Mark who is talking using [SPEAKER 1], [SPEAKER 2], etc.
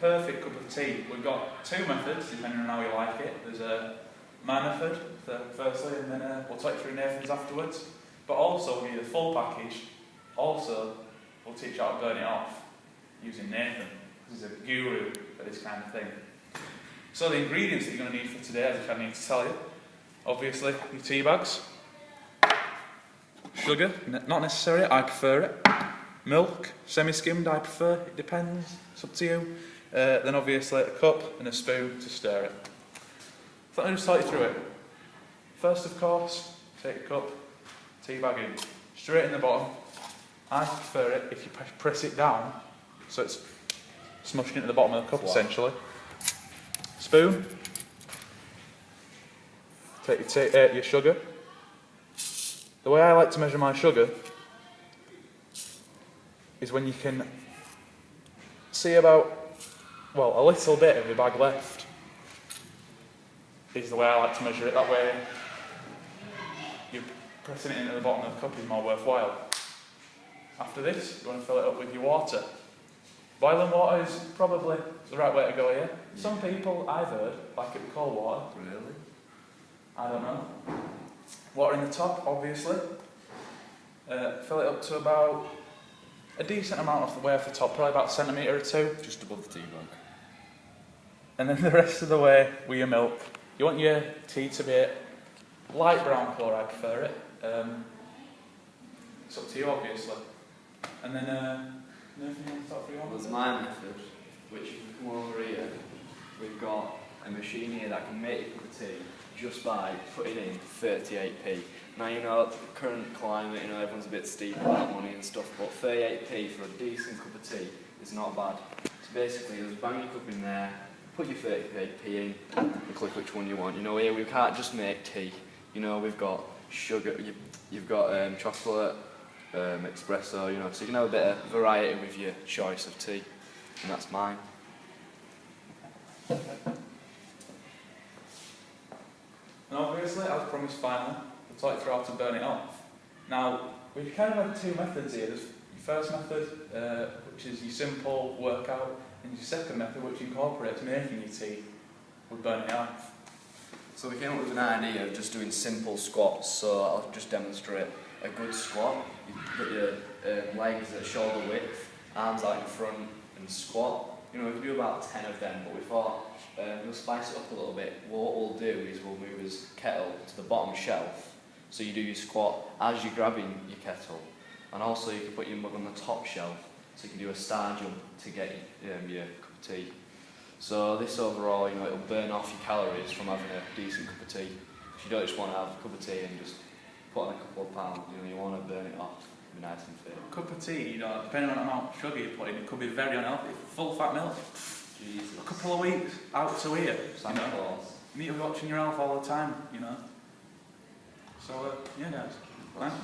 [SPEAKER 1] perfect cup of tea. We've got two methods, depending on how you like it. There's my method, firstly, and then we'll take you through Nathan's afterwards. But also, we'll give you the full package. Also, we'll teach you how to burn it off using Nathan. He's a guru for this kind of thing. So the ingredients that you're going to need for today, as I need to tell you, obviously your tea bags, sugar, not necessary, I prefer it, milk, semi-skimmed I prefer, it depends, it's up to you, then obviously a cup and a spoon to stir it. So let me just talk you through it. First, of course, take a cup, tea bag in, straight in the bottom. I prefer it if you press it down so it's smushed into the bottom of the cup essentially. Spoon, take your sugar. The way I like to measure my sugar is when you can see about, well, a little bit of your bag left is the way I like to measure it. That way you're pressing it into the bottom of the cup is more worthwhile. After this, you want to fill it up with your water. Boiling water is probably the right way to go here. Some people, I've heard, like it with cold water.
[SPEAKER 2] Really?
[SPEAKER 1] I don't know. Water in the top, obviously. Fill it up to about a decent amount off the way off the top, probably about a centimetre or two.
[SPEAKER 2] Just above the tea bag.
[SPEAKER 1] And then the rest of the way with your milk. You want your tea to be light brown colour, I prefer it. It's up to you, obviously. And then,
[SPEAKER 2] There's my method, which if you come over here, we've got a machine here that can make a cup of tea just by putting in 38p. Now, you know, the current climate, you know, everyone's a bit steep about money and stuff, but 38p for a decent cup of tea is not bad. So basically, just bang your cup in there, put your 38p in, and click which one you want. You know, here we can't just make tea. You know, we've got sugar, you've got chocolate, espresso, you know, so you can have a bit of variety with your choice of tea, and that's mine.
[SPEAKER 1] And obviously, as promised finally, we'll talk you through how to burn it off. Now, we've kind of had two methods here. There's your first method, which is your simple workout, and your second method, which incorporates making your tea with burning it off.
[SPEAKER 2] So we came up with an idea of just doing simple squats, so I'll just demonstrate a good squat. You put your legs at shoulder width, arms out in front and squat. You know, we can do about 10 of them, but we thought we'll spice it up a little bit. What we'll do is we'll move his kettle to the bottom shelf, so you do your squat as you're grabbing your kettle, and also you can put your mug on the top shelf, so you can do a star jump to get your cup of tea. So this overall, you know, it'll burn off your calories from having a decent cup of tea. If you don't just want to have a cup of tea and just put on a couple of pounds, you know, you want to burn it off, be nice and fit.
[SPEAKER 1] A cup of tea, you know, depending on the amount of sugar you put in, it could be very unhealthy. Full fat milk.
[SPEAKER 2] Jesus.
[SPEAKER 1] A couple of weeks out to here,
[SPEAKER 2] Santa Claus.
[SPEAKER 1] You need to be watching your health all the time, you know. So, yeah guys, thanks.